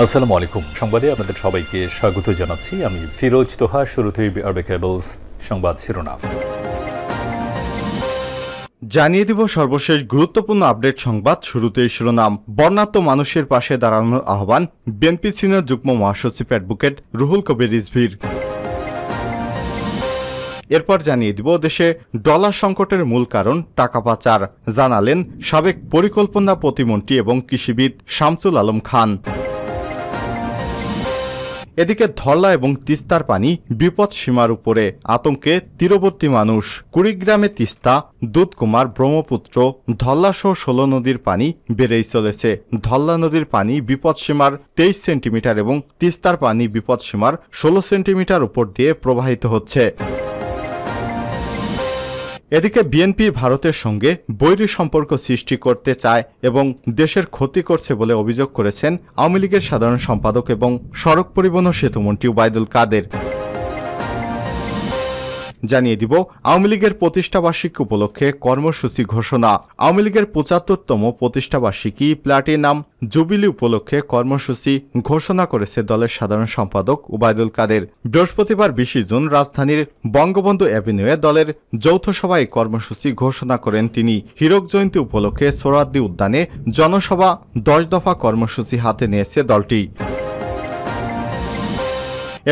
আসসালামু আলাইকুম। সংবাদে আপনাদের সবাইকে স্বাগত জানাচ্ছি। আমি ফিরোজ তোহা। শুরুতেই আরবে কেবলস সংবাদ শিরোনাম জানিয়ে দিব সর্বশেষ গুরুত্বপূর্ণ আপডেট সংবাদ। শুরুতেই শিরোনাম। বন্যার্ত মানুষের পাশে দাঁড়ানোর আহ্বান বিএনপি সিনিয়র যুগ্ম মহাসচিব অ্যাডভোকেট রুহুল কবির রিজভীর। এরপর জানিয়ে দিব দেশে ডলার সংকটের মূল কারণ টাকা পাচার, জানালেন সাবেক পরিকল্পনা প্রতিমন্ত্রী এবং কৃষিবিদ শামসুল আলম খান। এদিকে ধরলা এবং তিস্তার পানি বিপদ সীমার উপরে, আতঙ্কে তীরবর্তী মানুষ। কুড়িগ্রামে তিস্তা, দুধকুমার, ব্রহ্মপুত্র, ধরলা সহ 16 নদীর পানি বেড়েই চলেছে। ধরলা নদীর পানি বিপদ সীমার 23 সেন্টিমিটার এবং তিস্তার পানি বিপদ সীমার 16 সেন্টিমিটার উপর দিয়ে প্রবাহিত হচ্ছে। এদিকে বিএনপি ভারতের সঙ্গে বৈরী সম্পর্ক সৃষ্টি করতে চায় এবং দেশের ক্ষতি করছে বলে অভিযোগ করেছেন আওয়ামী লীগের সাধারণ সম্পাদক এবং সড়ক পরিবহন ও সেতুমন্ত্রী ওবায়দুল কাদের। জানিয়ে দিব আওয়ামী লীগের প্রতিষ্ঠাবার্ষিকী উপলক্ষে কর্মসূচি ঘোষণা। আওয়ামী লীগের ৭৫তম প্রতিষ্ঠাবার্ষিকী প্লাটিনাম জুবিলি উপলক্ষে কর্মসূচি ঘোষণা করেছে দলের সাধারণ সম্পাদক ওবায়দুল কাদের। বৃহস্পতিবার ২০ জুন রাজধানীর বঙ্গবন্ধু অ্যাভিনিউয়ে দলের যৌথ সভায় কর্মসূচি ঘোষণা করেন তিনি। হীরক জয়ন্তী উপলক্ষে সোহরাওয়ার্দী উদ্যানে জনসভা ১০ দফা কর্মসূচি হাতে নিয়েছে দলটি।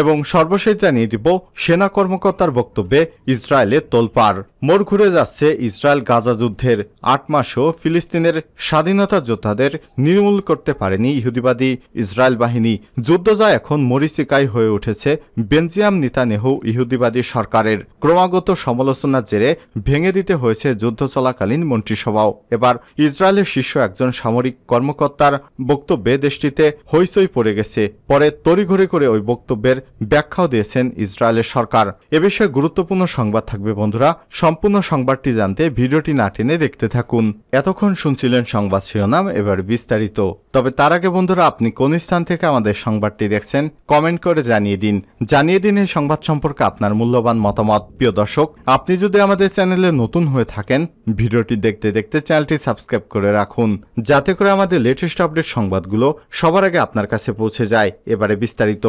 এবং সর্বশেষ জানিয়ে দিব সেনা কর্মকর্তার বক্তব্যে ইসরায়েলে তোলপাড়। মোড় ঘুরে যাচ্ছে ইসরায়েল গাজা যুদ্ধের। ৮ মাসেও ফিলিস্তিনের স্বাধীনতা যোদ্ধাদের নির্মূল করতে পারেনি ইহুদিবাদী ইসরায়েল বাহিনী। যুদ্ধ যা এখন মরীচিকায় হয়ে উঠেছে বেনজামিন নেতানিয়াহু ইহুদিবাদী সরকারের। ক্রমাগত সমালোচনার জেরে ভেঙে দিতে হয়েছে যুদ্ধ চলাকালীন মন্ত্রিসভাও। এবার ইসরায়েলের শীর্ষ একজন সামরিক কর্মকর্তার বক্তব্যে দেশটিতে হইচই পড়ে গেছে। পরে তড়িঘড়ি করে ওই বক্তব্যের ব্যাখ্যাও দিয়েছেন ইসরায়েলের সরকার। এ বিষয়ে গুরুত্বপূর্ণ সংবাদ থাকবে বন্ধুরা। সম্পূর্ণ সংবাদটি জানতে ভিডিওটি না টেনে দেখতে থাকুন। এতক্ষণ শুনছিলেন সংবাদ শিরোনাম, এবার বিস্তারিত। তবে তার আগে বন্ধুরা, আপনি কোন স্থান থেকে আমাদের সংবাদটি দেখছেন কমেন্ট করে জানিয়ে দিন এই সংবাদ সম্পর্কে আপনার মূল্যবান মতামত। প্রিয় দর্শক, আপনি যদি আমাদের চ্যানেলে নতুন হয়ে থাকেন, ভিডিওটি দেখতে দেখতে চ্যানেলটি সাবস্ক্রাইব করে রাখুন, যাতে করে আমাদের লেটেস্ট আপডেট সংবাদগুলো সবার আগে আপনার কাছে পৌঁছে যায়। এবারে বিস্তারিত।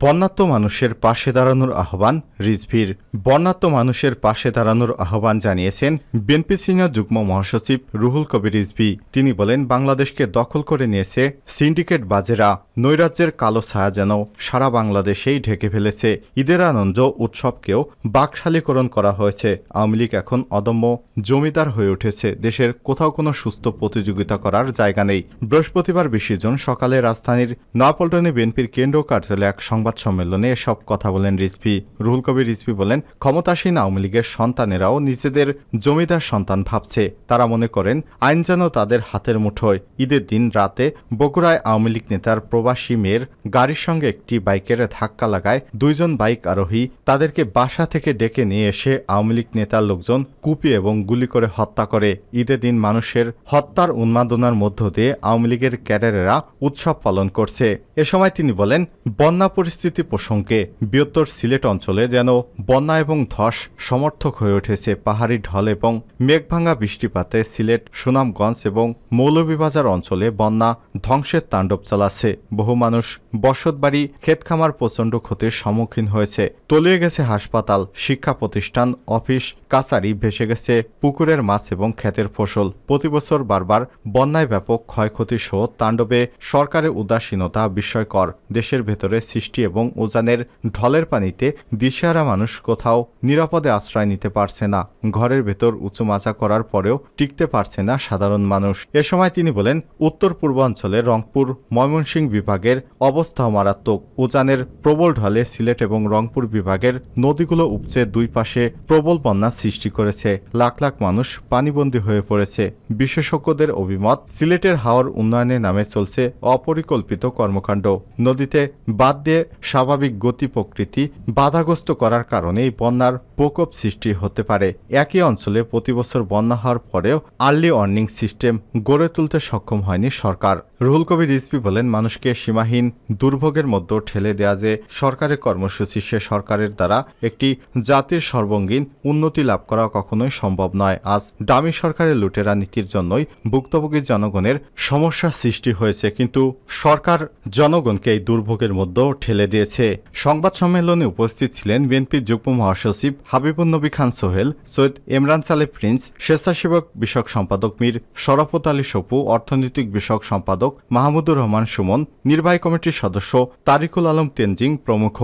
বন্যার্ত মানুষের পাশে দাঁড়ানোর আহ্বান রিজভীর। বন্যার্ত মানুষের পাশে দাঁড়ানোর আহ্বান জানিয়েছেন বিএনপি সিনিয়র যুগ্ম মহাসচিব রুহুল কবির রিজভী। তিনি বলেন, বাংলাদেশকে দখল করে নিয়েছে সিন্ডিকেট বাজেরা। নৈরাজ্যের কালো ছায়া যেন সারা বাংলাদেশেই ঢেকে ফেলেছে। ঈদের আনন্দ উৎসবকেও বাকশালীকরণ করা হয়েছে। আওয়ামী লীগ এখন অদম্য জমিদার হয়ে উঠেছে। দেশের কোথাও কোনো সুস্থ প্রতিযোগিতা করার জায়গা নেই। বৃহস্পতিবার ২০ জুন সকালে রাজধানীর নয়াপল্টনে বিএনপির কেন্দ্রীয় কার্যালয়ে এক সংবাদ সম্মেলনে এসব কথা বলেন রিজভী। রুহুল কবির রিজভী বলেন, ক্ষমতাসীন আওয়ামী লীগের সন্তানেরাও নিজেদের জমিদার সন্তান ভাবছে। তারা মনে করেন আইন যেন তাদের হাতের মুঠোয়। ঈদের দিন রাতে বগুড়ায় আওয়ামী লীগ নেতার প্রবাসী মেয়ের গাড়ির সঙ্গে একটি বাইকের ধাক্কা লাগায় ২ জন বাইক আরোহী। তাদেরকে বাসা থেকে ডেকে নিয়ে এসে আওয়ামী লীগ নেতার লোকজন কুপিয়ে এবং গুলি করে হত্যা করে। ঈদের দিন মানুষের হত্যার উন্মাদনার মধ্য দিয়ে আওয়ামী লীগের ক্যাডারেরা উৎসব পালন করছে। এ সময় তিনি বলেন, বন্যা পরিস্থিতি প্রসঙ্গে বৃহত্তর সিলেট অঞ্চলে যেন বন্যা এবং ধস সমর্থক হয়ে উঠেছে। পাহাড়ি ঢল এবং মেঘভাঙা বৃষ্টিপাতে সিলেট, সুনামগঞ্জ এবং মৌলভীবাজার অঞ্চলে বন্যা ধ্বংসের তাণ্ডব চালাচ্ছে। বহু মানুষ বসতবাড়ি, ক্ষেতখামার প্রচণ্ড ক্ষতির সম্মুখীন হয়েছে। তলিয়ে গেছে হাসপাতাল, শিক্ষা প্রতিষ্ঠান, অফিস কাছারি, ভেসে গেছে পুকুরের মাছ এবং ক্ষেতের ফসল। প্রতিবছর বারবার বন্যায় ব্যাপক ক্ষয়ক্ষতি সহ তাণ্ডবে সরকারের উদাসীনতা বিস্ময়কর। দেশের ভেতরে সৃষ্টি এবং উজানের ঢলের পানিতে দিশেহারা মানুষ কোথাও নিরাপদে আশ্রয় নিতে পারছে না। ঘরের ভেতর উঁচু মাচা করার পরেও টিকতে পারছে না সাধারণ মানুষ। এ সময় তিনি বলেন, উত্তর পূর্বাঞ্চলে রংপুর, ময়মনসিংহ বিভাগের অবস্থাও মারাত্মক। উজানের প্রবল ঢলে সিলেট এবং রংপুর বিভাগের নদীগুলো উপচে দুই পাশে প্রবল বন্যা সৃষ্টি করেছে। লাখ লাখ মানুষ পানিবন্দী হয়ে পড়েছে। বিশেষজ্ঞদের অভিমত, সিলেটের হাওর উন্নয়নের নামে চলছে অপরিকল্পিত কর্মকাণ্ড। নদীতে বাদ দিয়ে স্বাভাবিক গতি প্রকৃতি বাধাগ্রস্ত করার কারণে এই বন্যার প্রকোপ সৃষ্টি হতে পারে। একই অঞ্চলে প্রতিবছর বন্যা হওয়ার পরেও আর্লি ওয়ার্নিং সিস্টেম গড়ে তুলতে সক্ষম হয়নি সরকার। রুহুল কবির রিজভী বলেন, মানুষকে সীমাহীন দুর্ভোগের মধ্যে ঠেলে দেয়া যে সরকারের কর্মসূচি, সে সরকারের দ্বারা একটি জাতির সর্বাঙ্গীন উন্নতি লাভ করা কখনোই সম্ভব নয়। আজ ডামি সরকারের লুটেরা নীতির জন্যই ভুক্তভোগী জনগণের সমস্যা সৃষ্টি হয়েছে, কিন্তু সরকার জনগণকে এই দুর্ভোগের মধ্যেও ঠেলে দিয়েছে। সংবাদ সম্মেলনে উপস্থিত ছিলেন বিএনপির যুগ্ম মহাসচিব হাবিবুন্নবী খান সোহেল, সৈয়দ ইমরান সালেহ প্রিন্স, স্বেচ্ছাসেবক বিষয়ক সম্পাদক মীর শরাফত আলী সপু, অর্থনৈতিক বিষয়ক সম্পাদক মাহমুদুর রহমান সুমন, নির্বাহী কমিটির সদস্য তারিকুল আলম তেনজিং প্রমুখ।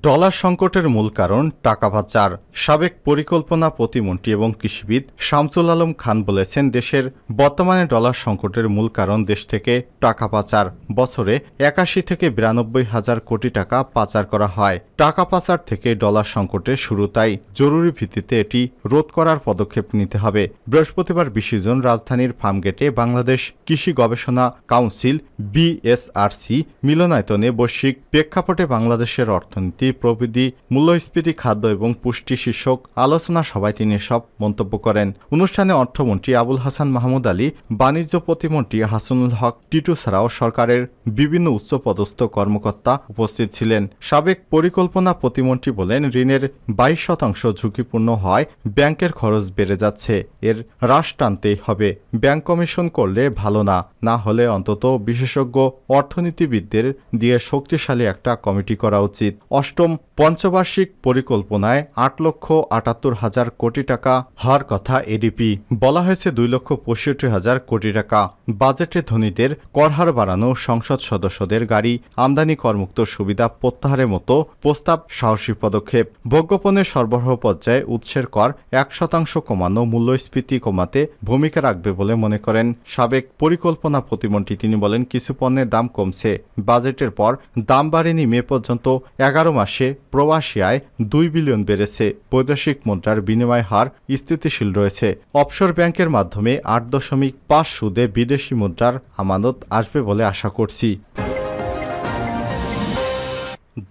ডলার সংকটের মূল কারণ টাকা পাচার। সাবেক পরিকল্পনা প্রতিমন্ত্রী এবং কৃষিবিদ শামসুল আলম খান বলেছেন, দেশের বর্তমানে ডলার সংকটের মূল কারণ দেশ থেকে টাকা পাচার। বছরে ৮১ থেকে ৯২ হাজার কোটি টাকা পাচার করা হয়। টাকা পাচার থেকে ডলার সংকটের শুরু, তাই জরুরি ভিত্তিতে এটি রোধ করার পদক্ষেপ নিতে হবে। বৃহস্পতিবার ২০ জুন রাজধানীর ফার্মগেটে বাংলাদেশ কৃষি গবেষণা কাউন্সিল BSRC মিলনায়তনে বৈশ্বিক প্রেক্ষাপটে বাংলাদেশের অর্থনীতি, প্রবৃদ্ধি, মূল্যস্ফীতি, খাদ্য এবং পুষ্টি শীর্ষক আলোচনা সভায় তিনি সব মন্তব্য করেন। অনুষ্ঠানে অর্থমন্ত্রী আবুল হাসান মাহমুদ আলী, বাণিজ্য প্রতিমন্ত্রী হাসানুল হক টিটু ছাড়াও সরকারের বিভিন্ন উচ্চপদস্থ কর্মকর্তা উপস্থিত ছিলেন। সাবেক পরিকল্পনা প্রতিমন্ত্রী বলেন, ঋণের ২২% ঝুঁকিপূর্ণ হয়, ব্যাংকের খরচ বেড়ে যাচ্ছে, এর হ্রাস টানতেই হবে। ব্যাংক কমিশন করলে ভালো না হলে অন্তত বিশেষজ্ঞ অর্থনীতিবিদদের দিয়ে শক্তিশালী একটা কমিটি করা উচিত। অষ্টম পঞ্চবার্ষিক পরিকল্পনায় ৮,৭৮,০০০ কোটি টাকা হওয়ার কথা এডিপি। বলা হয়েছে ২,৬৫,০০০ কোটি টাকা। বাজেটে ধনীদের করহার বাড়ানো, সংসদ সদস্যদের গাড়ি আমদানি করমুক্ত সুবিধা প্রত্যাহারের মতো প্রস্তাব সাহসী পদক্ষেপ। ভোগ্যপণ্যের সরবরাহ পর্যায়ে উৎসের কর ১% কমানো মূল্যস্ফীতি কমাতে ভূমিকা রাখবে বলে মনে করেন সাবেক পরিকল্পনা প্রতিমন্ত্রী। তিনি বলেন, কিছু পণ্যের দাম কমছে, বাজেটের পর দাম বাড়েনি। মে পর্যন্ত ১১ মাসে প্রবাসী আয় ২ বিলিয়ন বেড়েছে। বৈদেশিক মুদ্রার বিনিময় হার স্থিতিশীল রয়েছে। অফশোর ব্যাংকের মাধ্যমে ৮.৫ সুদে বিদেশি মুদ্রার আমানত আসবে বলে আশা করছি।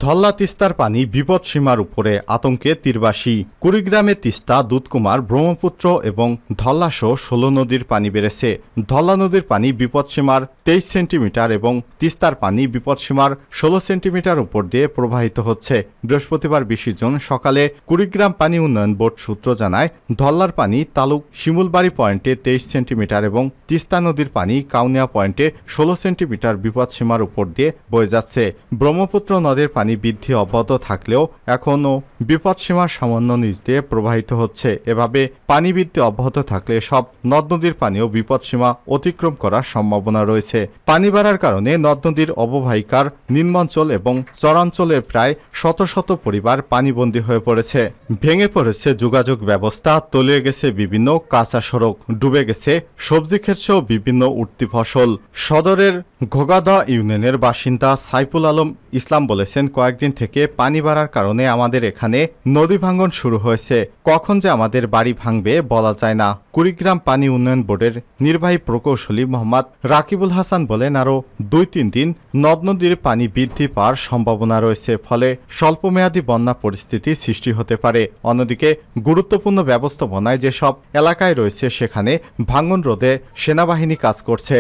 ধল্লা তিস্তার পানি বিপদসীমার উপরে, আতঙ্কে তীরবাসী। কুড়িগ্রামে তিস্তা, দুধকুমার, ব্রহ্মপুত্র এবং ধল্লাসহ ১৬ নদীর পানি বেড়েছে। ধল্লা নদীর পানি বিপদসীমার ২৩ সেন্টিমিটার এবং তিস্তার পানি বিপদসীমার ১৬ সেন্টিমিটার উপর দিয়ে প্রবাহিত হচ্ছে। বৃহস্পতিবার ২০ জুন সকালে কুড়িগ্রাম পানি উন্নয়ন বোর্ড সূত্র জানায়, ধল্লার পানি তালুক শিমুলবাড়ি পয়েন্টে ২৩ সেন্টিমিটার এবং তিস্তা নদীর পানি কাউনিয়া পয়েন্টে ১৬ সেন্টিমিটার বিপদসীমার উপর দিয়ে বয়ে যাচ্ছে। ব্রহ্মপুত্র নদের পানি বৃদ্ধি অব্যাহত থাকলেও এখনও বিপদসীমার সামান্য নিচ দিয়ে প্রবাহিত হচ্ছে। এভাবে পানি বৃদ্ধি অব্যাহত থাকলে সব নদ নদীর পানিও বিপদসীমা অতিক্রম করার সম্ভাবনা রয়েছে। পানি বাড়ার কারণে নদ নদীর অববাহিকার নিম্নাঞ্চল এবং চরাঞ্চলের প্রায় শত শত পরিবার পানিবন্দী হয়ে পড়েছে। ভেঙে পড়েছে যোগাযোগ ব্যবস্থা, তলিয়ে গেছে বিভিন্ন কাঁচা সড়ক, ডুবে গেছে সবজি ক্ষেতসহ বিভিন্ন উঠতি ফসল। সদরের ঘোগাদা ইউনিয়নের বাসিন্দা সাইফুল আলম ইসলাম বলেছেন, কয়েকদিন থেকে পানি বাড়ার কারণে আমাদের এখানে নদী ভাঙ্গন শুরু হয়েছে। কখন যে আমাদের বাড়ি ভাঙবে বলা যায় না। কুড়িগ্রাম পানি উন্নয়ন বোর্ডের নির্বাহী প্রকৌশলী মোহাম্মদ রাকিবুল হাসান বলেন, আরও ২-৩ দিন নদ নদীর পানি বৃদ্ধি পাওয়ার সম্ভাবনা রয়েছে, ফলে স্বল্পমেয়াদী বন্যা পরিস্থিতি সৃষ্টি হতে পারে। অন্যদিকে গুরুত্বপূর্ণ ব্যবস্থাপনায় যেসব এলাকায় রয়েছে সেখানে ভাঙন রোধে সেনাবাহিনী কাজ করছে।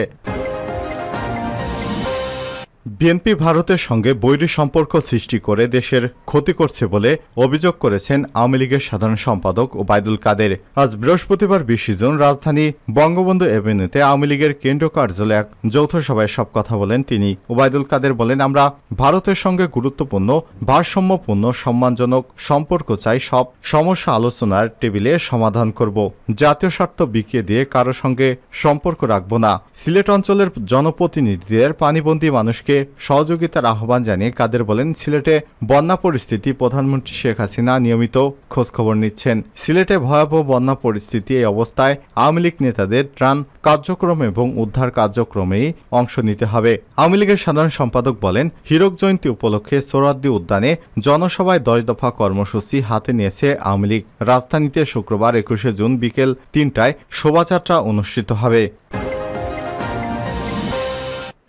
বিএনপি ভারতের সঙ্গে বৈরী সম্পর্ক সৃষ্টি করে দেশের ক্ষতি করছে বলে অভিযোগ করেছেন আওয়ামী লীগের সাধারণ সম্পাদক ওবায়দুল কাদের। আজ বৃহস্পতিবার ২০ জুন রাজধানী বঙ্গবন্ধু এভিনিউতে আওয়ামী লীগের কেন্দ্রীয় কার্যালয়ে এক যৌথ সভায় সব কথা বলেন তিনি। ওবায়দুল কাদের বলেন, আমরা ভারতের সঙ্গে গুরুত্বপূর্ণ, ভারসাম্যপূর্ণ, সম্মানজনক সম্পর্ক চাই। সব সমস্যা আলোচনার টেবিলে সমাধান করব। জাতীয় স্বার্থ বিকিয়ে দিয়ে কারো সঙ্গে সম্পর্ক রাখব না। সিলেট অঞ্চলের জনপ্রতিনিধিদের পানিবন্দী মানুষকে সহযোগিতার আহ্বান জানিয়ে কাদের বলেন, সিলেটে বন্যা পরিস্থিতি, প্রধানমন্ত্রী শেখ হাসিনা নিয়মিত খোঁজখবর নিচ্ছেন। সিলেটে ভয়াবহ বন্যা পরিস্থিতি, এই অবস্থায় আওয়ামী লীগ নেতাদের ত্রাণ কার্যক্রম এবং উদ্ধার কার্যক্রমেই অংশ নিতে হবে। আওয়ামী লীগের সাধারণ সম্পাদক বলেন, হীরক জয়ন্তী উপলক্ষে সোহরাওয়ার্দী উদ্যানে জনসভায় ১০ দফা কর্মসূচি হাতে নিয়েছে আওয়ামী লীগ। রাজধানীতে শুক্রবার ২১ জুন বিকেল ৩টায় শোভাযাত্রা অনুষ্ঠিত হবে।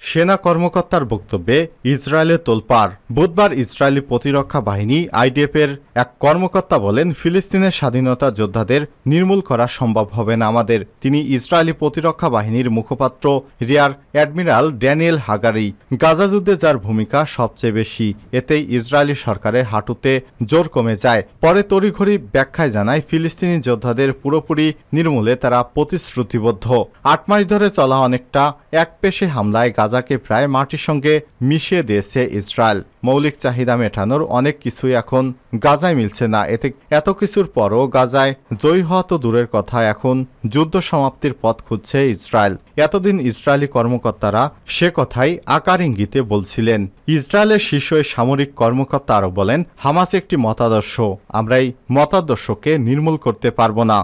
সেনা কর্মকর্তার বক্তব্যে ইসরায়েলের তোলপাড়। বুধবার ইসরায়েলি প্রতিরক্ষা বাহিনী আইডিএফের এক কর্মকর্তা বলেন, ফিলিস্তিনের স্বাধীনতা যোদ্ধাদের নির্মূল করা সম্ভব হবে না আমাদের। তিনি ইসরায়েলি প্রতিরক্ষা বাহিনীর মুখপাত্র রিয়ার অ্যাডমিরাল ড্যানিয়েল হাগারি। গাজা যুদ্ধে যার ভূমিকা সবচেয়ে বেশি, এতেই ইসরায়েলি সরকারের হাঁটুতে জোর কমে যায়। পরে তড়িঘড়ি ব্যাখ্যায় জানায়, ফিলিস্তিনি যোদ্ধাদের পুরোপুরি নির্মূলে তারা প্রতিশ্রুতিবদ্ধ। 8 মাস ধরে চলা অনেকটা একপেশে হামলায় গাজাকে প্রায় মাটির সঙ্গে মিশিয়ে দিয়েছে ইসরায়েল। মৌলিক চাহিদা মেটানোর অনেক কিছুই এখন গাজায় মিলছে না। এত কিছুর পরও গাজায় জয়ী হওয়া তো দূরের কথা, এখন যুদ্ধ সমাপ্তির পথ খুঁজছে ইসরায়েল। এতদিন ইসরায়েলি কর্মকর্তারা সে কথাই আকার ইঙ্গিতে বলছিলেন। ইসরায়েলের শীর্ষ সামরিক কর্মকর্তা আরও বলেন, হামাস একটি মতাদর্শ, আমরা এই মতাদর্শকে নির্মূল করতে পারব না।